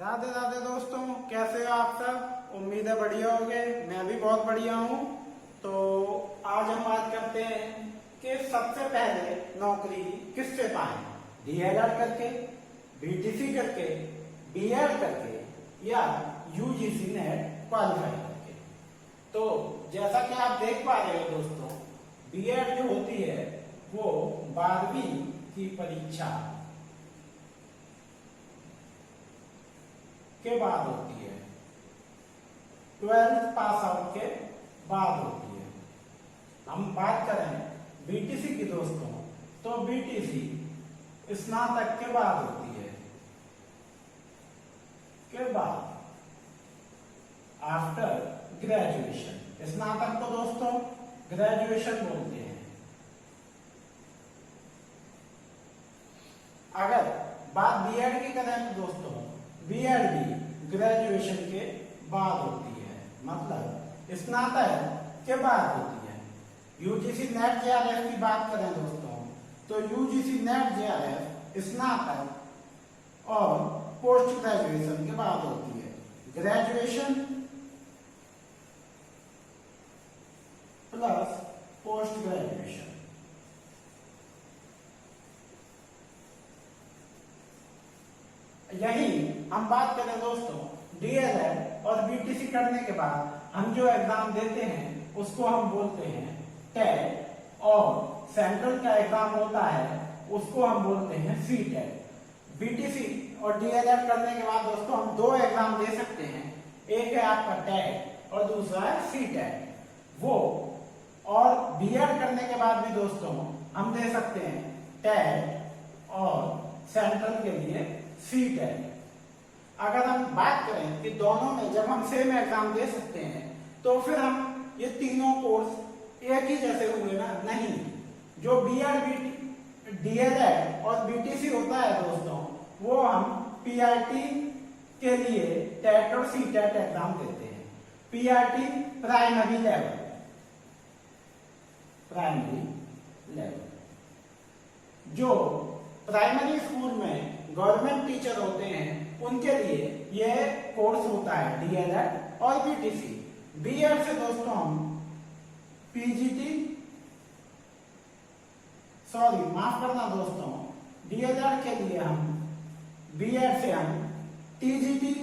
राधे राधे दोस्तों, कैसे हो आप सब। उम्मीद है बढ़िया होंगे। मैं भी बहुत बढ़िया हूँ। तो आज हम बात करते हैं कि सबसे पहले नौकरी किससे पाए, डीएलएड करके, बीटीसी करके, बीएड करके या यूजीसी नेट क्वालिफाई करके। तो जैसा कि आप देख पा रहे हो दोस्तों, बीएड जो होती है वो 12वीं की परीक्षा के बाद होती है, 12th पास आउट के बाद होती है। हम बात करें बीटीसी की दोस्तों, तो बीटीसी स्नातक के बाद होती है, के बाद आफ्टर ग्रेजुएशन। स्नातक को दोस्तों ग्रेजुएशन बोलते हैं। अगर बात बीएड की करें तो दोस्तों, बीएड भी ग्रेजुएशन के बाद होती है, मतलब स्नातक के बाद होती है। यूजीसी नेट जेआरएफ की बात करें दोस्तों, तो यूजीसी नेट जेआरएफ स्नातक और पोस्ट ग्रेजुएशन के बाद होती है। Graduation plus post graduation. यही हम बात करें दोस्तों, डीएलएड और बीटीसी करने के बाद हम जो एग्जाम देते हैं उसको हम बोलते हैं टेट, और सेंट्रल का एग्जाम होता है उसको हम बोलते हैं सीटेट। बीटीसी और डीएलएड करने के बाद दोस्तों हम दो एग्जाम दे सकते हैं, एक है आपका टेट और दूसरा है सीटेट। वो और बीएड करने के बाद भी दोस्तों हम दे सकते हैं टेट और सेंट्रल के लिए सीटेट। अगर हम बात करें कि दोनों में जब हम सेम एग्जाम दे सकते हैं तो फिर हम ये तीनों कोर्स एक ही जैसे हुए ना? नहीं। जो बीएड डीएलएड और बीटीसी होता है दोस्तों, वो हम पीआरटी के लिए टेट और सीटेट एग्जाम देते हैं। पीआरटी प्राइमरी लेवल, जो प्राइमरी स्कूल में गवर्नमेंट टीचर होते हैं उनके लिए यह कोर्स होता है डीएलएड और बीटीसी। बीएड से दोस्तों हम पीजीटी, सॉरी माफ करना दोस्तों, डीएलएड के लिए हम बीएड से हम टीजीटी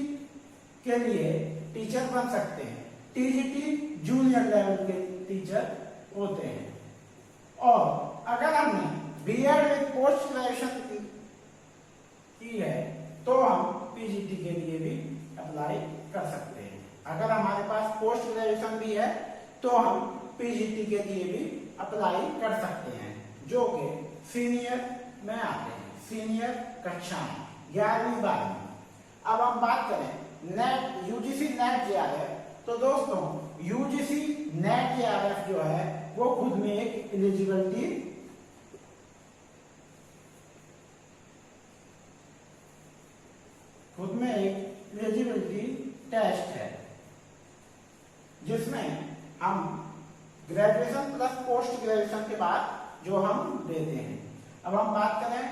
के लिए टीचर बन सकते हैं। टीजीटी जूनियर लेवल के टीचर होते हैं। और अगर हमने बीएड विद पोस्ट ग्रेजुएशन की है तो हम पीजीटी के लिए भी अप्लाई कर सकते हैं। अगर हमारे पास पोस्ट ग्रेजुएशन भी है तो हम पीजीटी के लिए भी अप्लाई कर सकते हैं, जो कि सीनियर में आते हैं, सीनियर कक्षाएं 11वीं 12वीं। अब हम बात करें नेट, यूजीसी नेट जेआरएफ, तो दोस्तों यूजीसी नेट जेआरएफ जो है वो खुद में एक एलिजिबिलिटी टेस्ट है, जिसमें हम ग्रेजुएशन प्लस पोस्ट ग्रेजुएशन के बाद जो हम देते हैं। अब हम बात करें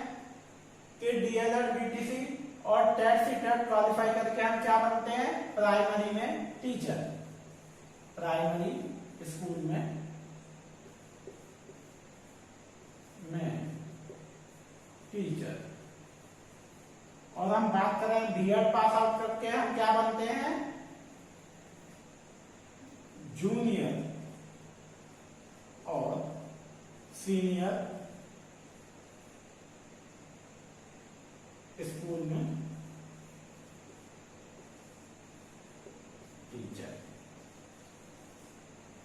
कि डीएलएड बीटीसी और टेट सीटेट क्वालिफाई करके हम क्या बनते हैं? प्राइमरी में टीचर, प्राइमरी स्कूल में टीचर। और हम बात करें बीएड पास आउट करके हम क्या बनते हैं? जूनियर और सीनियर स्कूल में टीचर।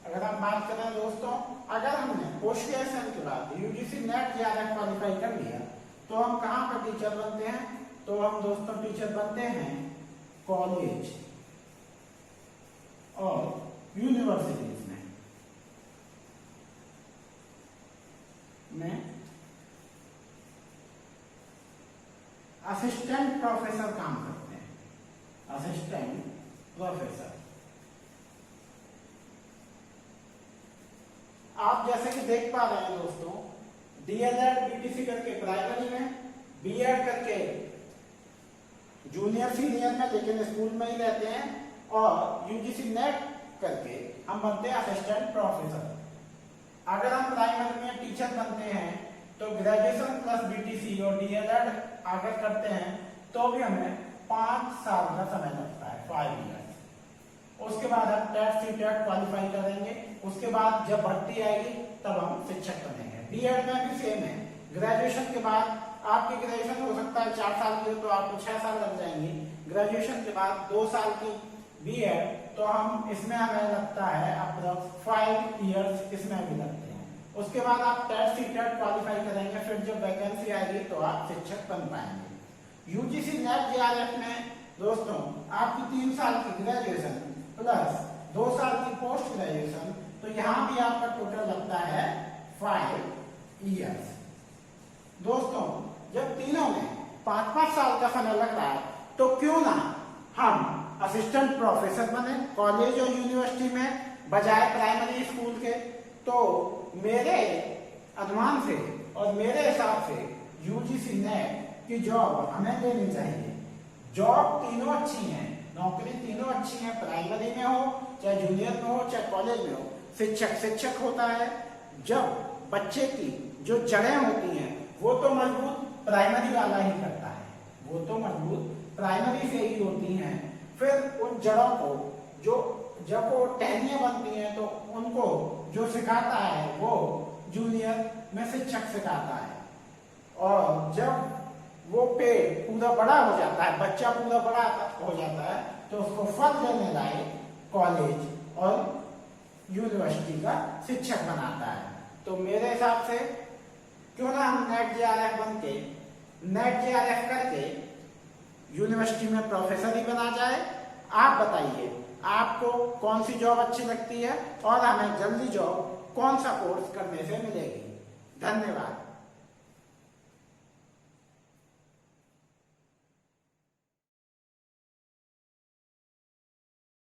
अगर हम बात करें दोस्तों, अगर हमने पोस्ट ग्रेजुएशन के बाद यूजीसी नेट जेआरएफ क्वालिफाई कर लिया तो हम कहां पर टीचर बनते हैं? तो हम दोस्तों टीचर बनते हैं कॉलेज और यूनिवर्सिटीज में असिस्टेंट प्रोफेसर काम करते हैं, असिस्टेंट प्रोफेसर। आप जैसे कि देख पा रहे हैं दोस्तों, डीएलएड बीटीसी करके प्राइमरी में, बीएड करके जूनियर सीनियर में लेकिन स्कूल में ही रहते हैं, और यूजीसी नेट करके हम बनते हैं असिस्टेंट प्रोफेसर। अगर हम प्राइमरी में टीचर बनते हैं तो ग्रेजुएशन प्लस बीटीसी और डीएलएड अगर करते हैं तो भी हमें 5 साल का समय लगता है, 5 ईयर्स। उसके बाद हम टेट सीटेट क्वालिफाई करेंगे, उसके बाद जब भर्ती आएगी तब हम शिक्षक बनेंगे। बीएड में भी सेम है, ग्रेजुएशन के बाद आपकी ग्रेजुएशन हो सकता है 4 साल की हो तो आपको 6 साल लग जाएंगे। ग्रेजुएशन के बाद 2 साल की बीएड, तो हम इसमें हमें लगता है अप्रोक्स 5 ईयर्स इसमें भी लगते हैं। उसके बाद आप टेट सीटेट क्वालिफाई करेंगे, फिर जब वैकेंसी आएगी तो आप शिक्षक बन पाएंगे। यूजीसी नेट जेआरएफ में दोस्तों आपकी 3 साल की ग्रेजुएशन प्लस 2 साल की पोस्ट ग्रेजुएशन, तो यहाँ भी आपका टोटल लगता है 5 ईयर्स। दोस्तों जब तीनों में 5-5 साल का समय लग रहा है तो क्यों ना हम असिस्टेंट प्रोफेसर बने कॉलेज और यूनिवर्सिटी में बजाय प्राइमरी स्कूल के। तो मेरे अनुमान से और मेरे हिसाब से यूजीसी नेट की जॉब हमें लेनी चाहिए। जॉब तीनों अच्छी हैं, नौकरी तीनों अच्छी हैं, प्राइमरी में हो चाहे जूनियर में हो चाहे कॉलेज में हो। शिक्षक होता है जब बच्चे की जो जड़ें होती हैं वो तो मजबूत प्राइमरी वाला ही करता है, वो तो मजबूत प्राइमरी से ही होती हैं। फिर उन जड़ों को जो जब वो टहनियां बनती हैं तो उनको जो सिखाता है वो जूनियर में शिक्षक सिखाता है, और जब वो पेड़ पूरा बड़ा हो जाता है, बच्चा पूरा बड़ा हो जाता है, तो उसको फल देने लायक कॉलेज और यूनिवर्सिटी का शिक्षक बनाता है। तो मेरे हिसाब से क्यों ना हम नेट जेआरएफ करके यूनिवर्सिटी में प्रोफेसर ही बना जाए। आप बताइए आपको कौन सी जॉब अच्छी लगती है और हमें जल्दी जॉब कौन सा कोर्स करने से मिलेगी। धन्यवाद।